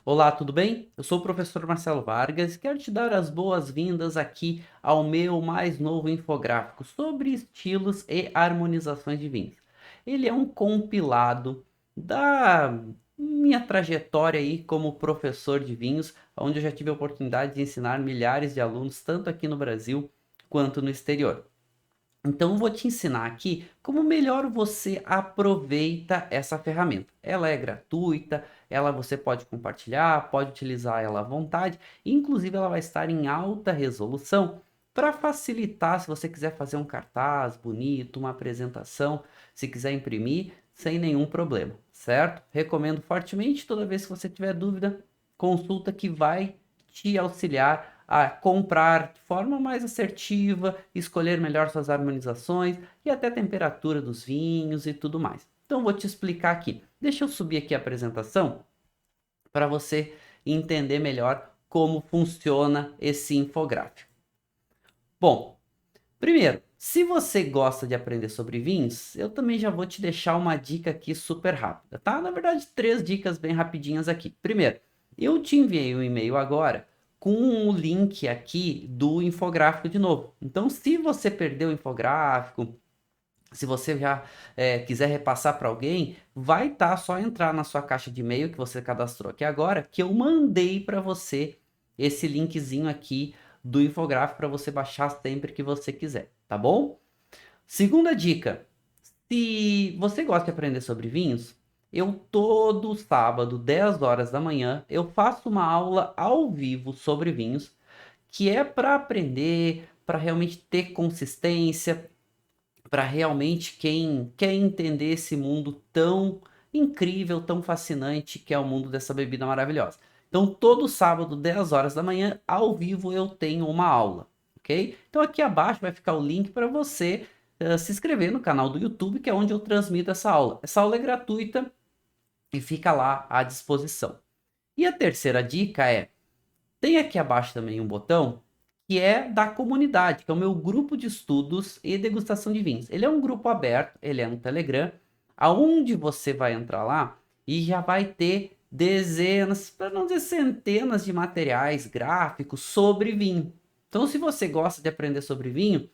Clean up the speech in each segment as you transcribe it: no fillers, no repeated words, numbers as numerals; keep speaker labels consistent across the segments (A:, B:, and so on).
A: Olá, tudo bem? Eu sou o professor Marcelo Vargas e quero te dar as boas-vindas aqui ao meu mais novo infográfico sobre estilos e harmonizações de vinhos. Ele é um compilado da minha trajetória aí como professor de vinhos, onde eu já tive a oportunidade de ensinar milhares de alunos, tanto aqui no Brasil quanto no exterior. Então, eu vou te ensinar aqui como melhor você aproveita essa ferramenta. Ela é gratuita, ela você pode compartilhar, pode utilizar ela à vontade, inclusive ela vai estar em alta resolução para facilitar se você quiser fazer um cartaz bonito, uma apresentação, se quiser imprimir, sem nenhum problema, certo? Recomendo fortemente, toda vez que você tiver dúvida, consulta que vai te auxiliar a comprar de forma mais assertiva, escolher melhor suas harmonizações e até a temperatura dos vinhos e tudo mais. Então vou te explicar aqui. Deixa eu subir aqui a apresentação para você entender melhor como funciona esse infográfico. Bom, primeiro, se você gosta de aprender sobre vinhos, eu também já vou te deixar uma dica aqui super rápida, tá? Na verdade, três dicas bem rapidinhas aqui. Primeiro, eu te enviei um e-mail agora com o link aqui do infográfico de novo. Então, se você perdeu o infográfico, se você já quiser repassar para alguém, vai estar só entrar na sua caixa de e-mail que você cadastrou aqui agora, que eu mandei para você esse linkzinho aqui do infográfico para você baixar sempre que você quiser, tá bom? Segunda dica, se você gosta de aprender sobre vinhos, eu todo sábado, 10 horas da manhã, eu faço uma aula ao vivo sobre vinhos, que é para aprender, para realmente ter consistência, para realmente quem quer entender esse mundo tão incrível, tão fascinante que é o mundo dessa bebida maravilhosa. Então, todo sábado, 10 horas da manhã, ao vivo, eu tenho uma aula, ok? Então, aqui abaixo vai ficar o link para você se inscrever no canal do YouTube, que é onde eu transmito essa aula. Essa aula é gratuita e fica lá à disposição. E a terceira dica é: tem aqui abaixo também um botão que é da comunidade, que é o meu grupo de estudos e degustação de vinhos. Ele é um grupo aberto, ele é no Telegram, aonde você vai entrar lá e já vai ter dezenas, para não dizer centenas de materiais gráficos sobre vinho. Então, se você gosta de aprender sobre vinho,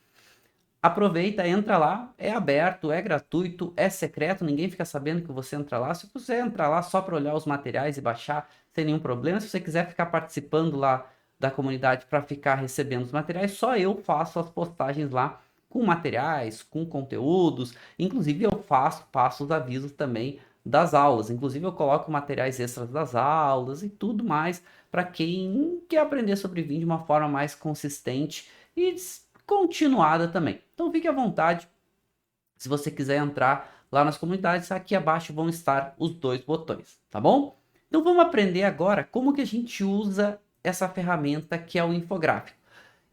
A: aproveita, entra lá, é aberto, é gratuito, é secreto, ninguém fica sabendo que você entra lá. Se você entrar lá só para olhar os materiais e baixar, sem nenhum problema. Se você quiser ficar participando lá da comunidade para ficar recebendo os materiais, só eu faço as postagens lá com materiais, com conteúdos. Inclusive eu passo os avisos também das aulas. Inclusive eu coloco materiais extras das aulas e tudo mais para quem quer aprender sobre vinho de uma forma mais consistente e continuada também. Então fique à vontade, se você quiser entrar lá nas comunidades, aqui abaixo vão estar os dois botões, tá bom? Então vamos aprender agora como que a gente usa essa ferramenta que é o infográfico.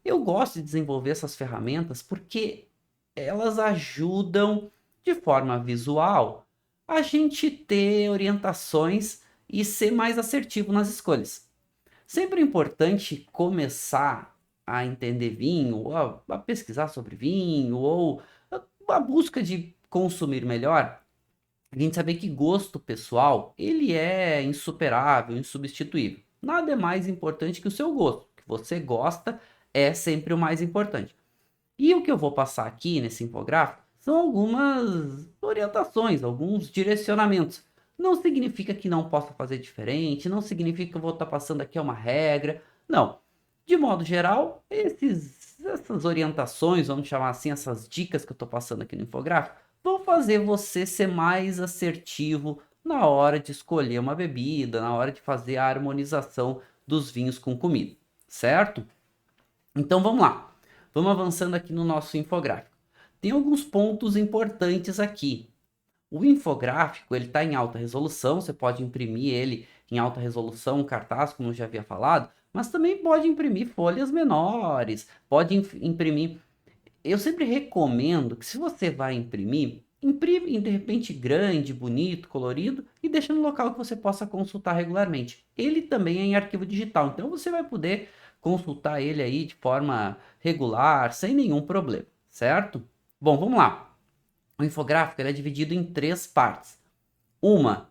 A: Eu gosto de desenvolver essas ferramentas porque elas ajudam de forma visual a gente ter orientações e ser mais assertivo nas escolhas. Sempre é importante começar a entender vinho, ou a pesquisar sobre vinho, ou a busca de consumir melhor, a gente saber que gosto pessoal, ele é insuperável, insubstituível. Nada é mais importante que o seu gosto. O que você gosta é sempre o mais importante. E o que eu vou passar aqui nesse infográfico são algumas orientações, alguns direcionamentos. Não significa que não possa fazer diferente, não significa que eu vou estar passando aqui uma regra. Não. De modo geral, essas orientações, vamos chamar assim, essas dicas que eu estou passando aqui no infográfico, vão fazer você ser mais assertivo na hora de escolher uma bebida, na hora de fazer a harmonização dos vinhos com comida, certo? Então vamos lá. Vamos avançando aqui no nosso infográfico. Tem alguns pontos importantes aqui. O infográfico ele está em alta resolução, você pode imprimir ele em alta resolução, um cartaz, como eu já havia falado, mas também pode imprimir folhas menores, pode imprimir. Eu sempre recomendo que se você vai imprimir, imprime de repente grande, bonito, colorido e deixa no local que você possa consultar regularmente. Ele também é em arquivo digital, então você vai poder consultar ele aí de forma regular, sem nenhum problema, certo? Bom, vamos lá. O infográfico ele é dividido em três partes. Uma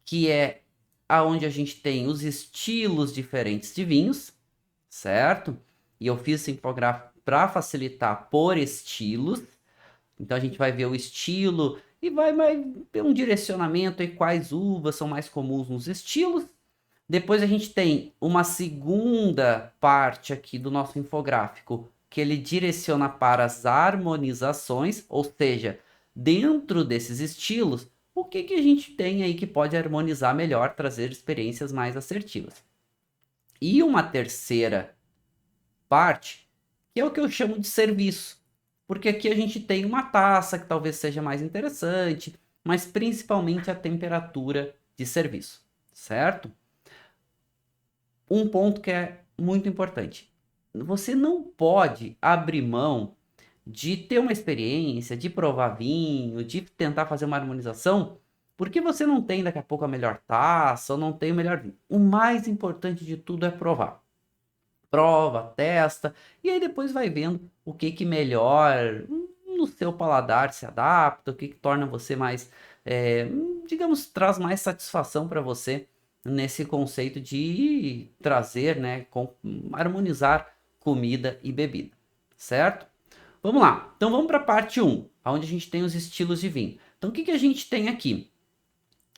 A: que é aonde a gente tem os estilos diferentes de vinhos, certo? E eu fiz esse infográfico para facilitar por estilos. Então a gente vai ver o estilo e vai ter um direcionamento aí quais uvas são mais comuns nos estilos. Depois a gente tem uma segunda parte aqui do nosso infográfico que ele direciona para as harmonizações, ou seja, dentro desses estilos, o que que a gente tem aí que pode harmonizar melhor, trazer experiências mais assertivas. E uma terceira parte, que é o que eu chamo de serviço, porque aqui a gente tem uma taça que talvez seja mais interessante, mas principalmente a temperatura de serviço, certo? Um ponto que é muito importante. Você não pode abrir mão de ter uma experiência, de provar vinho, de tentar fazer uma harmonização, porque você não tem daqui a pouco a melhor taça, ou não tem o melhor vinho. O mais importante de tudo é provar. Prova, testa, e aí depois vai vendo o que que melhor no seu paladar se adapta, o que que torna você mais, digamos, traz mais satisfação para você nesse conceito de trazer, né, harmonizar comida e bebida, certo? Vamos lá, então vamos para a parte 1, onde a gente tem os estilos de vinho. Então o que que a gente tem aqui?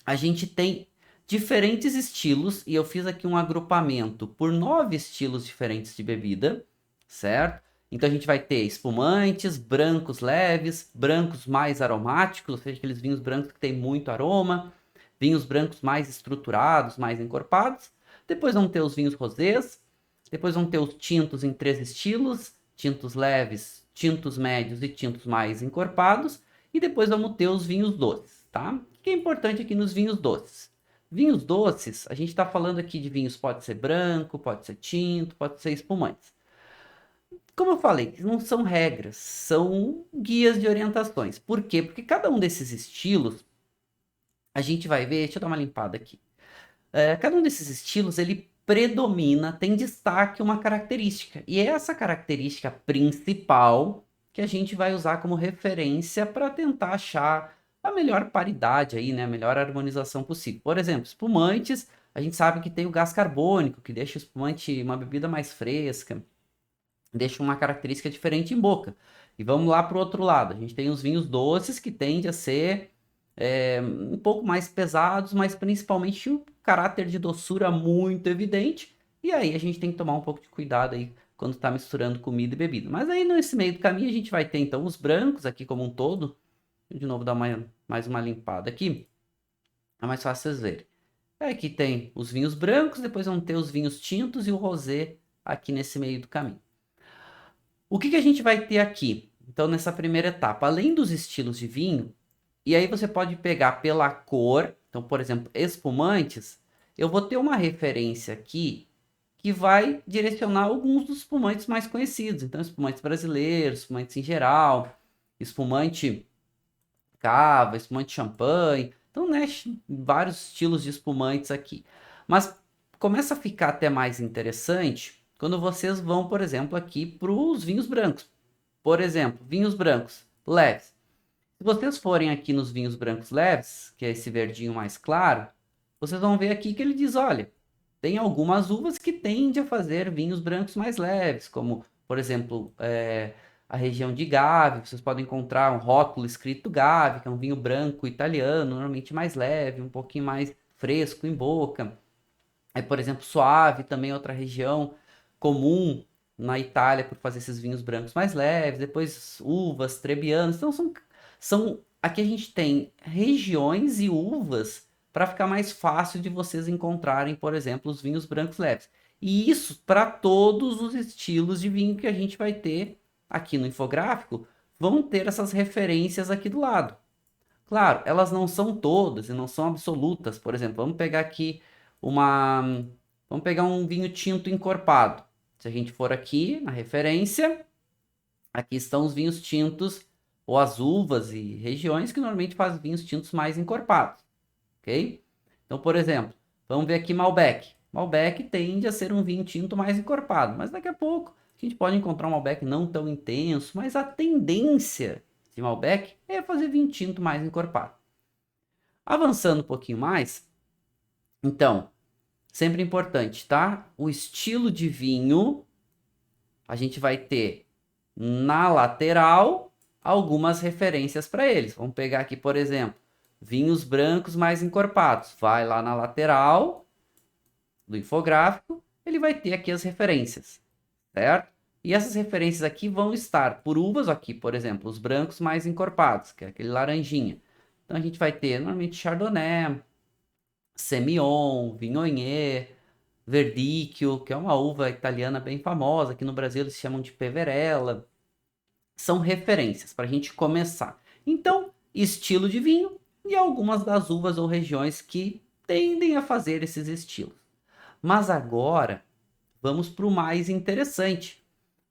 A: A gente tem diferentes estilos e eu fiz aqui um agrupamento por 9 estilos diferentes de bebida, certo? Então a gente vai ter espumantes, brancos leves, brancos mais aromáticos, ou seja, aqueles vinhos brancos que tem muito aroma, vinhos brancos mais estruturados, mais encorpados. Depois vamos ter os vinhos rosés, depois vamos ter os tintos em 3 estilos, tintos leves, tintos médios e tintos mais encorpados, e depois vamos ter os vinhos doces, tá? O que é importante aqui nos vinhos doces? Vinhos doces, a gente está falando aqui de vinhos, pode ser branco, pode ser tinto, pode ser espumantes. Como eu falei, não são regras, são guias de orientações. Por quê? Porque cada um desses estilos, a gente vai ver, deixa eu dar uma limpada aqui. Cada um desses estilos, ele predomina, tem destaque uma característica. E é essa característica principal que a gente vai usar como referência para tentar achar a melhor paridade aí, né? A melhor harmonização possível. Por exemplo, espumantes, a gente sabe que tem o gás carbônico, que deixa o espumante uma bebida mais fresca, deixa uma característica diferente em boca. E vamos lá para o outro lado. A gente tem os vinhos doces que tendem a ser um pouco mais pesados, mas principalmente o caráter de doçura muito evidente. E aí a gente tem que tomar um pouco de cuidado aí quando está misturando comida e bebida. Mas aí nesse meio do caminho a gente vai ter então os brancos aqui como um todo. De novo dar mais uma limpada aqui. É mais fácil vocês verem. Aqui tem os vinhos brancos, depois vão ter os vinhos tintos e o rosé aqui nesse meio do caminho. O que que a gente vai ter aqui? Então, nessa primeira etapa, além dos estilos de vinho, e aí você pode pegar pela cor, então, por exemplo, espumantes, eu vou ter uma referência aqui que vai direcionar alguns dos espumantes mais conhecidos. Então, espumantes brasileiros, espumantes em geral, espumante cava, espumante champanhe. Então, né, vários estilos de espumantes aqui. Mas começa a ficar até mais interessante quando vocês vão, por exemplo, aqui para os vinhos brancos. Por exemplo, vinhos brancos leves. Se vocês forem aqui nos vinhos brancos leves, que é esse verdinho mais claro, vocês vão ver aqui que ele diz, olha, tem algumas uvas que tendem a fazer vinhos brancos mais leves, como, por exemplo, a região de Gave. Vocês podem encontrar um rótulo escrito Gave, que é um vinho branco italiano, normalmente mais leve, um pouquinho mais fresco em boca. Por exemplo, Soave, também outra região comum na Itália por fazer esses vinhos brancos mais leves. Depois uvas, Trebbianos. Então aqui a gente tem regiões e uvas para ficar mais fácil de vocês encontrarem, por exemplo, os vinhos brancos leves. E isso para todos os estilos de vinho que a gente vai ter aqui no infográfico, vão ter essas referências aqui do lado. Claro, elas não são todas e não são absolutas. Por exemplo, vamos pegar aqui uma. Vamos pegar um vinho tinto encorpado. Se a gente for aqui na referência, aqui estão os vinhos tintos ou as uvas e regiões que normalmente fazem vinhos tintos mais encorpados. Ok? Então, por exemplo, vamos ver aqui Malbec. Malbec tende a ser um vinho tinto mais encorpado, mas daqui a pouco a gente pode encontrar um Malbec não tão intenso, mas a tendência de Malbec é fazer vinho tinto mais encorpado. Avançando um pouquinho mais, Então, sempre importante, tá? O estilo de vinho, a gente vai ter na lateral algumas referências para eles. Vamos pegar aqui, por exemplo, vinhos brancos mais encorpados. Vai lá na lateral do infográfico, ele vai ter aqui as referências, certo? E essas referências aqui vão estar por uvas aqui, por exemplo, os brancos mais encorpados, que é aquele laranjinha. Então a gente vai ter normalmente Chardonnay, Semillon, Viognier, Verdicchio, que é uma uva italiana bem famosa, aqui no Brasil eles chamam de Peverella. São referências para a gente começar. Então, estilo de vinho e algumas das uvas ou regiões que tendem a fazer esses estilos. Mas agora, vamos para o mais interessante.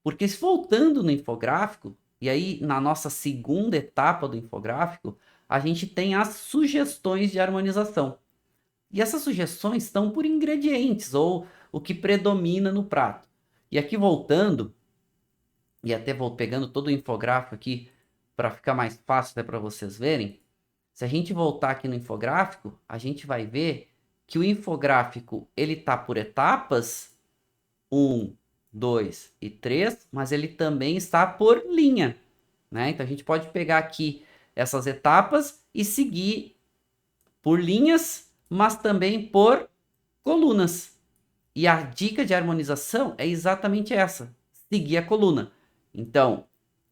A: Porque voltando no infográfico, e aí na nossa segunda etapa do infográfico, a gente tem as sugestões de harmonização. E essas sugestões estão por ingredientes, ou o que predomina no prato. E aqui voltando, e até vou pegando todo o infográfico aqui para ficar mais fácil até para vocês verem. Se a gente voltar aqui no infográfico, a gente vai ver que o infográfico ele tá por etapas 1, 2 e 3, mas ele também está por linha, né? Então a gente pode pegar aqui essas etapas e seguir por linhas, mas também por colunas. E a dica de harmonização é exatamente essa: seguir a coluna. Então,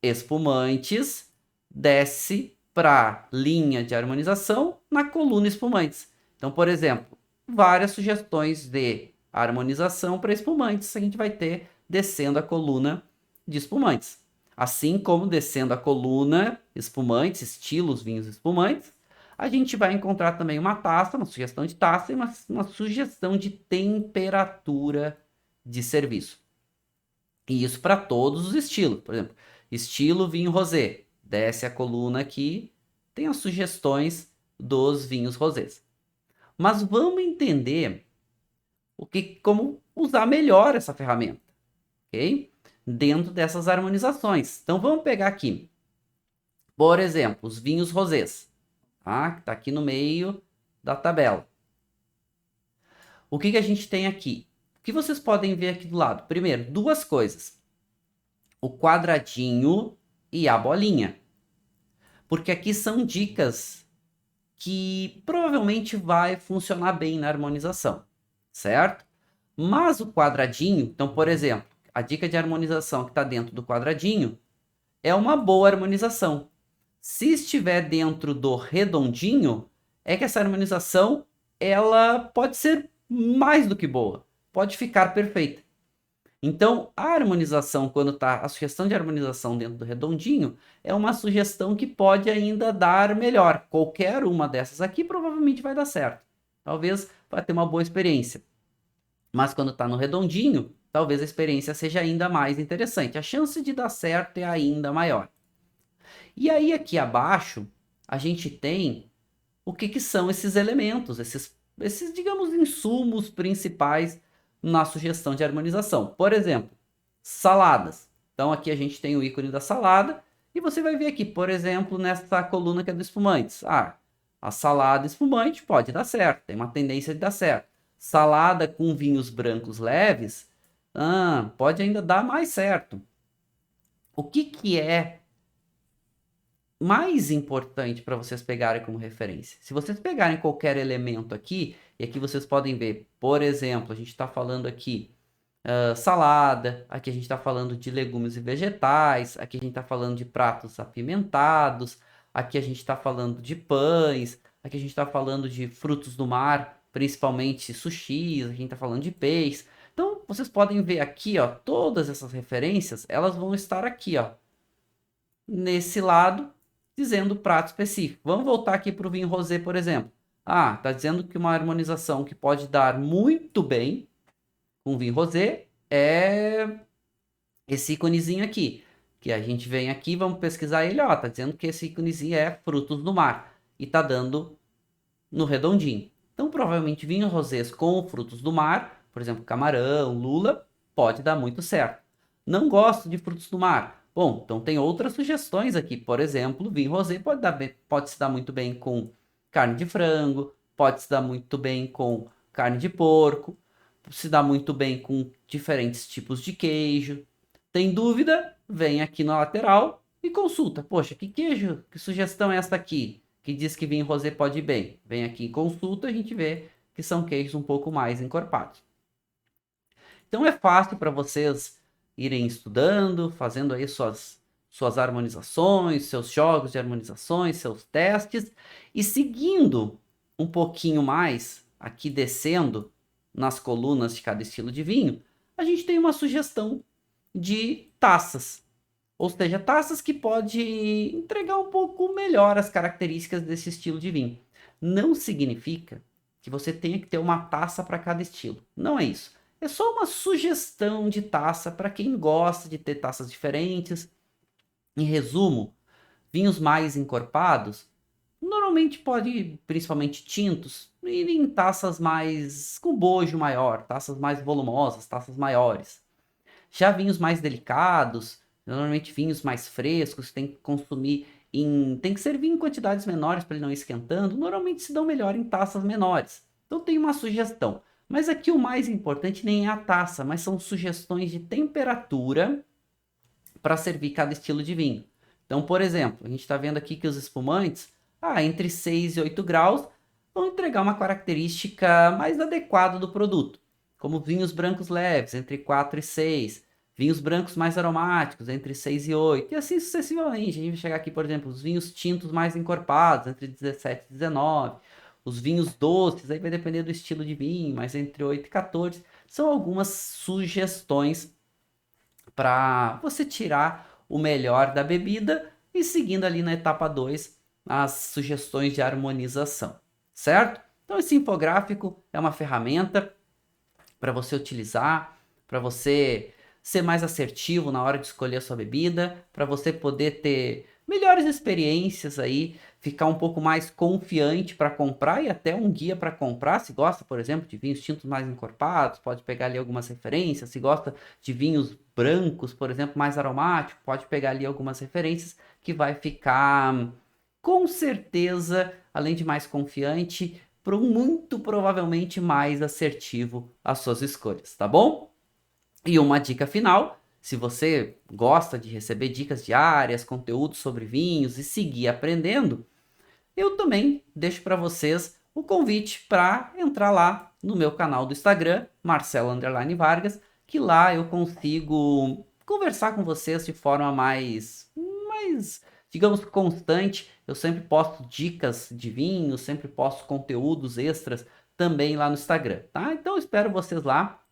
A: espumantes desce para linha de harmonização na coluna espumantes. Então, por exemplo, várias sugestões de harmonização para espumantes a gente vai ter descendo a coluna de espumantes. Assim como descendo a coluna espumantes, estilos vinhos espumantes, a gente vai encontrar também uma taça, uma sugestão de taça e uma sugestão de temperatura de serviço. E isso para todos os estilos. Por exemplo, estilo vinho rosé. Desce a coluna aqui, tem as sugestões dos vinhos rosés. Mas vamos entender como usar melhor essa ferramenta, ok? Dentro dessas harmonizações. Então vamos pegar aqui, por exemplo, os vinhos rosés, tá? Que está aqui no meio da tabela. O que a gente tem aqui? O que vocês podem ver aqui do lado? Primeiro, duas coisas: o quadradinho e a bolinha. Porque aqui são dicas que provavelmente vai funcionar bem na harmonização, certo? Mas o quadradinho, então, por exemplo, a dica de harmonização que está dentro do quadradinho é uma boa harmonização. Se estiver dentro do redondinho, é que essa harmonização ela pode ser mais do que boa, pode ficar perfeita. Então, a harmonização, quando está a sugestão de harmonização dentro do redondinho, é uma sugestão que pode ainda dar melhor. Qualquer uma dessas aqui provavelmente vai dar certo. Talvez vai ter uma boa experiência. Mas quando está no redondinho, talvez a experiência seja ainda mais interessante. A chance de dar certo é ainda maior. E aí aqui abaixo, a gente tem o que são esses elementos, esses, digamos, insumos principais na sugestão de harmonização. Por exemplo, saladas. Então aqui a gente tem o ícone da salada e você vai ver aqui, por exemplo, nessa coluna que é do espumantes. A salada espumante pode dar certo, tem uma tendência de dar certo. Salada com vinhos brancos leves, pode ainda dar mais certo. O que é mais importante para vocês pegarem como referência? Se vocês pegarem qualquer elemento aqui, e aqui vocês podem ver, por exemplo, a gente está falando aqui salada, aqui a gente está falando de legumes e vegetais, aqui a gente está falando de pratos apimentados, aqui a gente está falando de pães, aqui a gente está falando de frutos do mar, principalmente sushis, aqui a gente está falando de peixe. Então, vocês podem ver aqui, ó, todas essas referências, elas vão estar aqui, ó, nesse lado, dizendo o prato específico. Vamos voltar aqui para o vinho rosé, por exemplo. Tá dizendo que uma harmonização que pode dar muito bem com vinho rosé é esse íconezinho aqui. Que a gente vem aqui, vamos pesquisar ele, ó, tá dizendo que esse íconezinho é frutos do mar. E tá dando no redondinho. Então, provavelmente, vinhos rosés com frutos do mar, por exemplo, camarão, lula, pode dar muito certo. Não gosto de frutos do mar. Bom, então tem outras sugestões aqui. Por exemplo, vinho rosé pode se dar muito bem com carne de frango, pode se dar muito bem com carne de porco, se dá muito bem com diferentes tipos de queijo. Tem dúvida? Vem aqui na lateral e consulta. Poxa, que queijo, que sugestão é esta aqui? Que diz que vinho rosé pode ir bem. Vem aqui em consulta, a gente vê que são queijos um pouco mais encorpados. Então é fácil para vocês irem estudando, fazendo aí suas harmonizações, seus jogos de harmonizações, seus testes, e seguindo um pouquinho mais, aqui descendo nas colunas de cada estilo de vinho, a gente tem uma sugestão de taças. Ou seja, taças que pode entregar um pouco melhor as características desse estilo de vinho. Não significa que você tenha que ter uma taça para cada estilo. Não é isso. É só uma sugestão de taça para quem gosta de ter taças diferentes. Em resumo, vinhos mais encorpados, normalmente pode, principalmente tintos, ir em taças mais com bojo maior, taças mais volumosas, taças maiores. Já vinhos mais delicados, normalmente vinhos mais frescos, tem que consumir tem que servir em quantidades menores para ele não ir esquentando, normalmente se dão melhor em taças menores. Então tem uma sugestão. Mas aqui o mais importante nem é a taça, mas são sugestões de temperatura para servir cada estilo de vinho. Então, por exemplo, a gente está vendo aqui que os espumantes, entre 6 e 8 graus, vão entregar uma característica mais adequada do produto, como vinhos brancos leves, entre 4 e 6, vinhos brancos mais aromáticos, entre 6 e 8, e assim sucessivamente. A gente vai chegar aqui, por exemplo, os vinhos tintos mais encorpados, entre 17 e 19, os vinhos doces, aí vai depender do estilo de vinho, mas entre 8 e 14, são algumas sugestões para você tirar o melhor da bebida e seguindo ali na etapa 2 as sugestões de harmonização, certo? Então esse infográfico é uma ferramenta para você utilizar, para você ser mais assertivo na hora de escolher a sua bebida, para você poder ter melhores experiências aí, ficar um pouco mais confiante para comprar e até um guia para comprar. Se gosta, por exemplo, de vinhos tintos mais encorpados, pode pegar ali algumas referências. Se gosta de vinhos brancos, por exemplo, mais aromáticos, pode pegar ali algumas referências que vai ficar com certeza, além de mais confiante, muito provavelmente mais assertivo às suas escolhas, tá bom? E uma dica final, se você gosta de receber dicas diárias, conteúdos sobre vinhos e seguir aprendendo, eu também deixo para vocês o convite para entrar lá no meu canal do Instagram, Marcelo_Vargas, que lá eu consigo conversar com vocês de forma mais, digamos, constante. Eu sempre posto dicas de vinhos, sempre posto conteúdos extras também lá no Instagram, tá? Então eu espero vocês lá.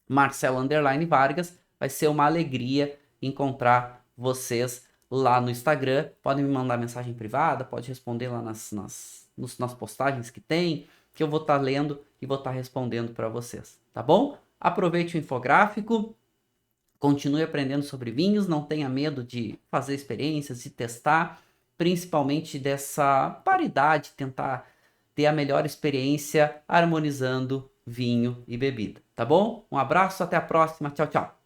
A: Marcelo_Vargas, vai ser uma alegria encontrar vocês lá no Instagram. Podem me mandar mensagem privada, pode responder lá nas postagens que tem, que eu vou estar lendo e vou estar respondendo para vocês, tá bom? Aproveite o infográfico, continue aprendendo sobre vinhos, não tenha medo de fazer experiências, de testar, principalmente dessa paridade, tentar ter a melhor experiência harmonizando vinho e bebida, tá bom? Um abraço, até a próxima, tchau, tchau.